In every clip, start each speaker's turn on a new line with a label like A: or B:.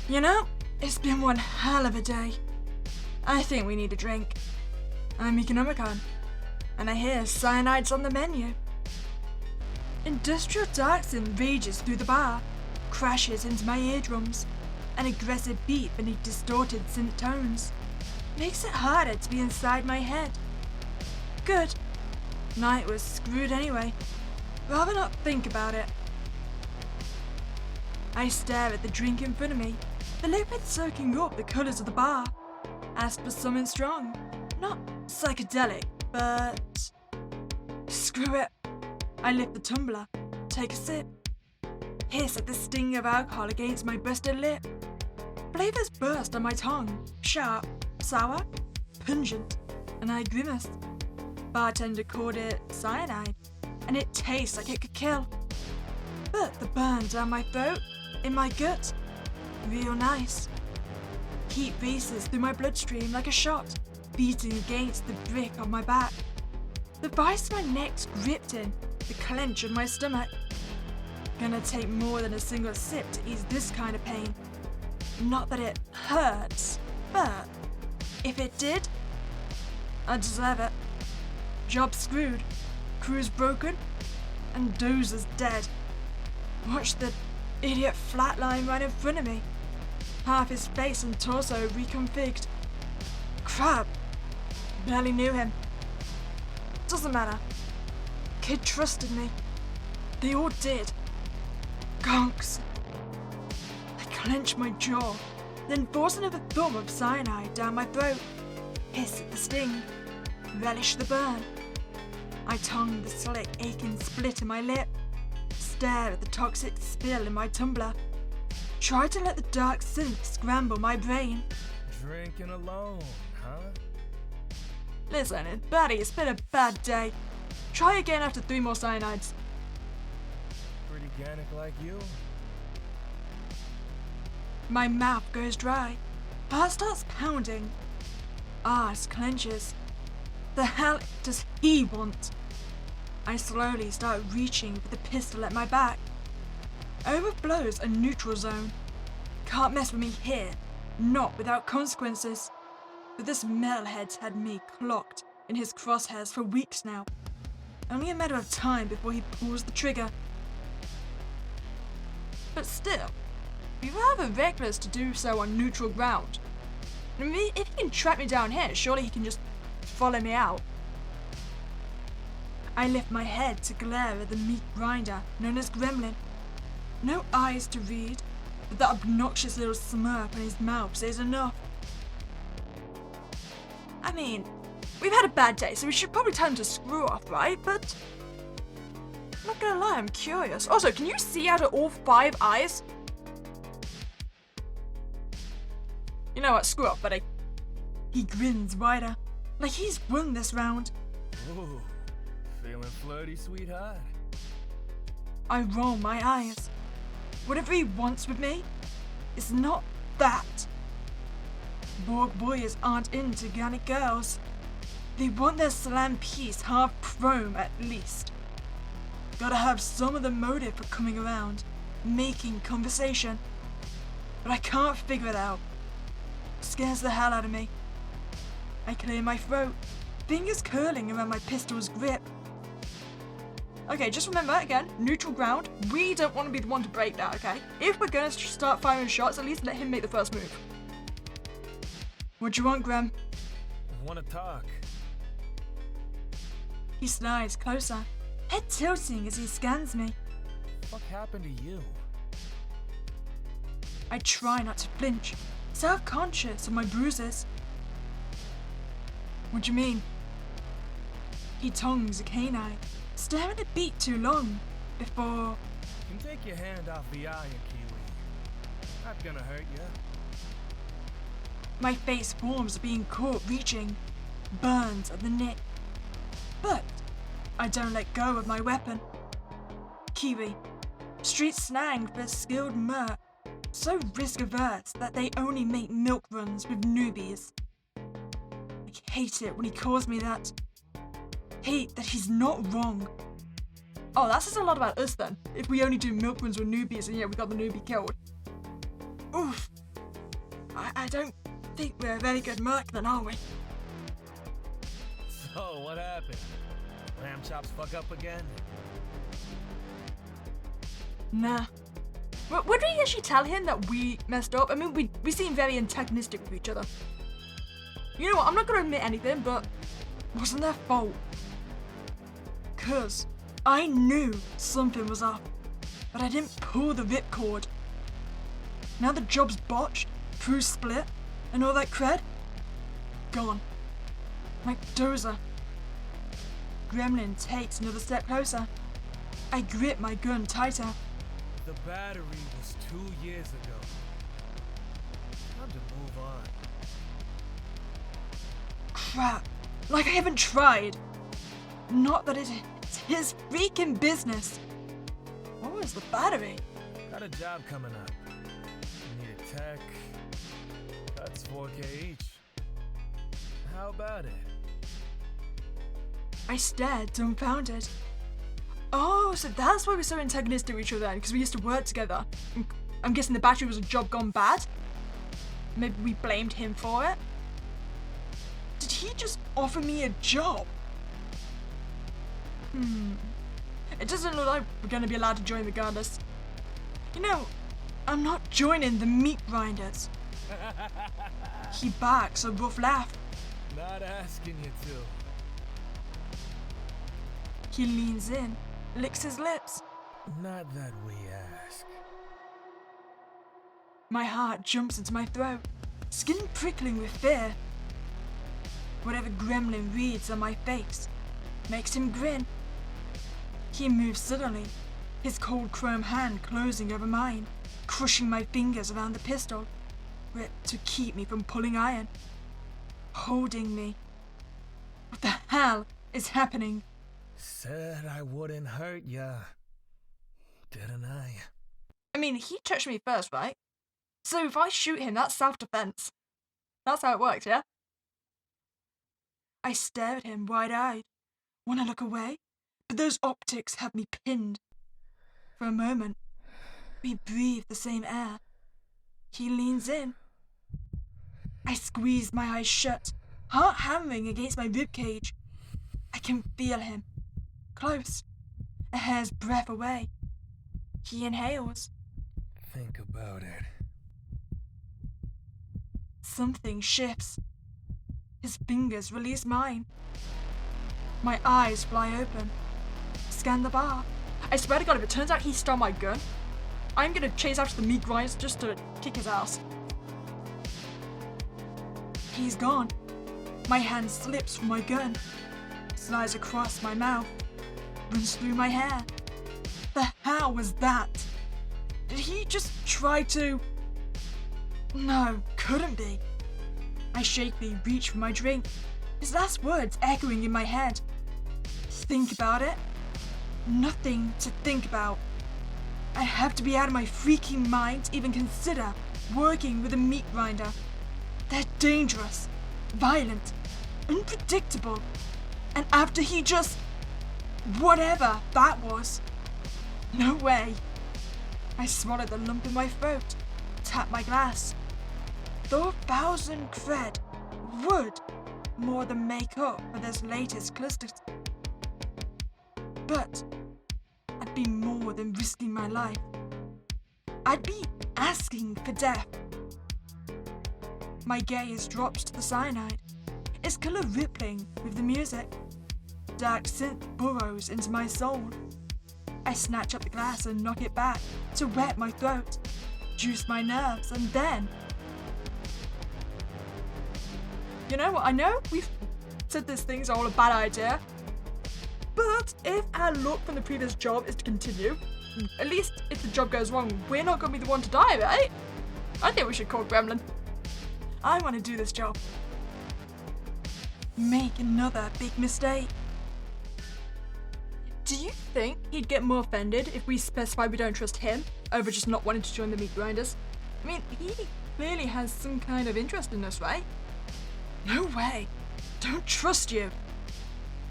A: You know, it's been one hell of a day. I think we need a drink. I'm Meek, and I hear Cyanide's on the menu. Industrial Darkson rages through the bar, crashes into my eardrums. An aggressive beat beneath distorted synth tones makes it harder to be inside my head. Good. Night was screwed anyway. Rather not think about it. I stare at the drink in front of me, the liquid soaking up the colours of the bar. Ask for something strong. Not psychedelic, but... Screw it. I lift the tumbler, take a sip. Hiss at the sting of alcohol against my busted lip. Flavours burst on my tongue, sharp, sour, pungent, and I grimaced. Bartender called it cyanide, and it tastes like it could kill. But the burn down my throat, in my gut, real nice. Heat races through my bloodstream like a shot, beating against the brick on my back. The vice of my neck's gripped in, the clench of my stomach. Gonna take more than a single sip to ease this kind of pain. Not that it hurts, but if it did, I deserve it. Job screwed, crew's broken, and Dozer's dead. Watch the idiot flatline right in front of me. Half his face and torso reconfigured. Crap, barely knew him. Doesn't matter. Kid trusted me. They all did. Gonks. I clench my jaw, then force another thumb of cyanide down my throat. Hiss at the sting. Relish the burn. I tongue the slick, aching split in my lip. Stare at the toxic spill in my tumbler. Try to let the dark synth scramble my brain.
B: Drinking alone, huh?
A: Listen, Buddy, it's been a bad day. Try again after 3 more cyanides.
B: Pretty organic like you.
A: My mouth goes dry. Heart starts pounding. Arse clenches. The hell does he want? I slowly start reaching for the pistol at my back. Overflows a neutral zone. Can't mess with me here. Not without consequences. But this metalhead's had me clocked in his crosshairs for weeks now. Only a matter of time before he pulls the trigger. But still, it'd be rather reckless to do so on neutral ground. I mean, if he can track me down here, surely he can just follow me out. I lift my head to glare at the meat grinder known as Gremlin. No eyes to read, but that obnoxious little smirk on his mouth says enough. I mean, we've had a bad day, so we should probably tell him to screw off, right? But I'm not gonna lie, I'm curious. Also, can you see out of all 5 eyes? You know what, screw off, buddy. He grins wider, like he's won this round.
B: Ooh, feeling flirty, sweetheart?
A: I roll my eyes. Whatever he wants with me is not that. Borg boys aren't into organic girls. They want their slam piece half chrome at least. Gotta have some of the motive for coming around, making conversation. But I can't figure it out. Scares the hell out of me. I clear my throat, fingers curling around my pistol's grip. Okay, just remember, again, neutral ground. We don't want to be the one to break that, okay? If we're gonna start firing shots, at least let him make the first move. What do you want, Graham?
B: I want to talk.
A: He slides closer, head tilting as he scans me.
B: What happened to you?
A: I try not to flinch, self-conscious of my bruises. What do you mean? He tongues a canine, staring a beat too long before...
B: You can take your hand off the iron, Kiwi. Not gonna hurt you.
A: My face forms being caught reaching, burns at the neck. But I don't let go of my weapon. Kiwi, street slang for skilled merc, so risk-averse that they only make milk runs with newbies. I hate it when he calls me that. Hate that he's not wrong. Oh, that says a lot about us then, if we only do milk runs with newbies and yet we got the newbie killed. Oof, I don't think we're a very good mark then, are we?
B: So, what happened? Lamb chops fuck up again?
A: Nah. Would we actually tell him that we messed up? I mean, we seem very antagonistic with each other. You know what, I'm not gonna admit anything, but it wasn't their fault. 'Cause I knew something was up, but I didn't pull the ripcord. Now the job's botched, crew split, and all that cred, gone. Like Dozer. Gremlin takes another step closer. I grip my gun tighter.
B: The battery was 2 years ago. Time to move on.
A: Crap. Like I haven't tried. Not that it's his freaking business. What was the battery?
B: Got a job coming up. You need a tech. That's $4K each. How about it?
A: I stared, dumbfounded. Oh, so that's why we're so antagonistic to each other then, because we used to work together. I'm guessing the battery was a job gone bad. Maybe we blamed him for it. Did he just offer me a job? It doesn't look like we're going to be allowed to join regardless. You know, I'm not joining the meat grinders. He barks a rough laugh.
B: Not asking you to.
A: He leans in, licks his lips.
B: Not that we ask.
A: My heart jumps into my throat, skin prickling with fear. Whatever gremlin reads on my face makes him grin. He moves suddenly, his cold chrome hand closing over mine, crushing my fingers around the pistol, ripped to keep me from pulling iron. Holding me. What the hell is happening?
B: Said I wouldn't hurt ya, didn't I?
A: I mean, he touched me first, right? So if I shoot him, that's self-defense. That's how it works, yeah? I stare at him wide-eyed. Want to look away, but those optics have me pinned. For a moment, we breathe the same air. He leans in. I squeeze my eyes shut, heart hammering against my ribcage. I can feel him. Close. A hair's breadth away. He inhales.
B: Think about it.
A: Something shifts. His fingers release mine. My eyes fly open. Scan the bar. I swear to God, if it turns out he stole my gun, I'm gonna chase after the meat grinders just to kick his ass. He's gone. My hand slips from my gun, slides across my mouth, runs through my hair. The hell was that? Did he just try to... No, couldn't be. I shakily reach for my drink, his last words echoing in my head. Think about it? Nothing to think about. I have to be out of my freaking mind to even consider working with a meat grinder. They're dangerous, violent, unpredictable. And after he just... whatever that was. No way. I swallowed the lump in my throat, tapped my glass. Though 1,000 cred would more than make up for this latest cluster. But I'd be more than risking my life. I'd be asking for death. My gaze drops to the cyanide, its colour rippling with the music. Dark synth burrows into my soul. I snatch up the glass and knock it back to wet my throat, juice my nerves, and then... You know what, I know we've said this thing's all a bad idea, but if our luck from the previous job is to continue, at least if the job goes wrong, we're not going to be the one to die, right? I think we should call Gremlin. I want to do this job. Make another big mistake. Do you think he'd get more offended if we specify we don't trust him over just not wanting to join the meat grinders? I mean, he clearly has some kind of interest in us, right? No way. Don't trust you.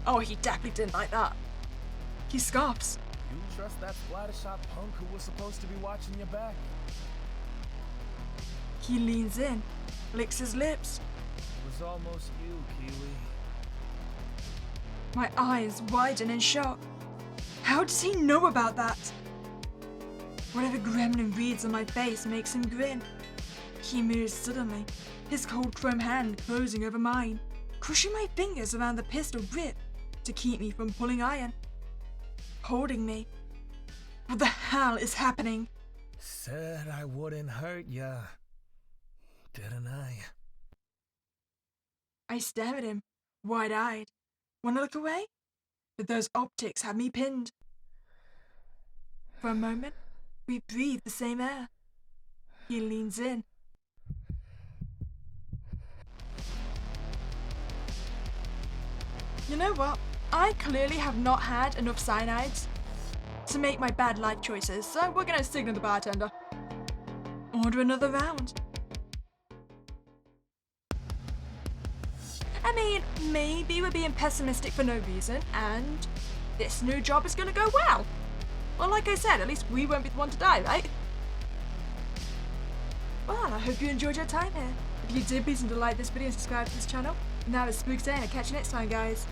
A: Oh, he definitely didn't like that. He scoffs.
B: You trust that Splattershot punk who was supposed to be watching your back?
A: He leans in, licks his lips.
B: It was almost you, Kiwi.
A: My eyes widen in shock. How does he know about that? Whatever gremlin reads on my face makes him grin. He moves suddenly, his cold chrome hand closing over mine, crushing my fingers around the pistol grip to keep me from pulling iron. Holding me. What the hell is happening?
B: Said I wouldn't hurt ya, didn't I?
A: I stare at him, wide-eyed. Want to look away? But those optics have me pinned. For a moment, we breathe the same air. He leans in. You know what? I clearly have not had enough cyanides to make my bad life choices, so we're gonna signal the bartender. Order another round. I mean, maybe we're being pessimistic for no reason, and this new job is gonna go well. Well, like I said, at least we won't be the one to die, right? Well, I hope you enjoyed your time here. If you did, please don't like this video and subscribe to this channel. And that was Spook saying, I'll catch you next time, guys.